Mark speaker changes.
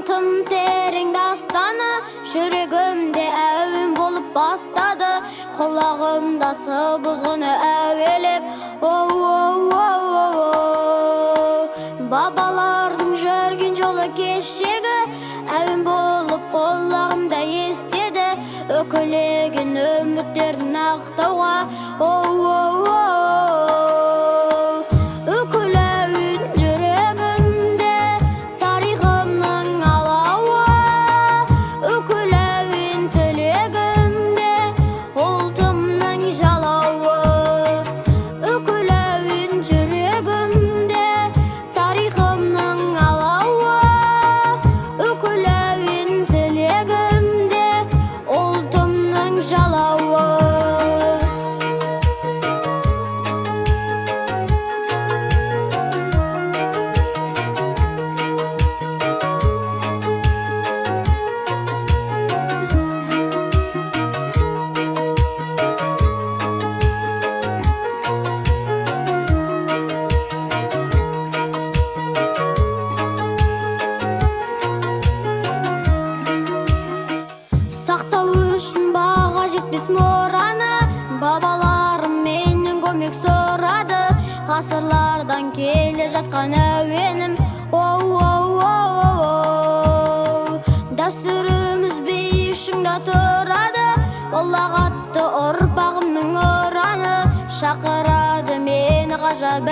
Speaker 1: tım tereң dastаны, жүрегімде әуен болып бастады. Құлағымда сыбызғыны әуелеп, бабалардың жүрген жолы кешегі әуен болып құлағымда естеді. Өкілеген үміттерін ақтауға, үкіл әуен жүрегімде тарихымның алауы, үкіл әуен тілегімде ұлтымның жалауы, үкіл әуен жүрегімде тарихымның алауы, үкіл әуен тілегімде ұлтымның жалауы. Сақтау үшін баға жетпес мұраны, бабаларым менен көмек сұрады. Ғасырлардан келе жатқан әуенім, дәстүріміз бейшіңда тұрады. Ұлағатты ұрпағымның ұраны, шақырады мені ғажап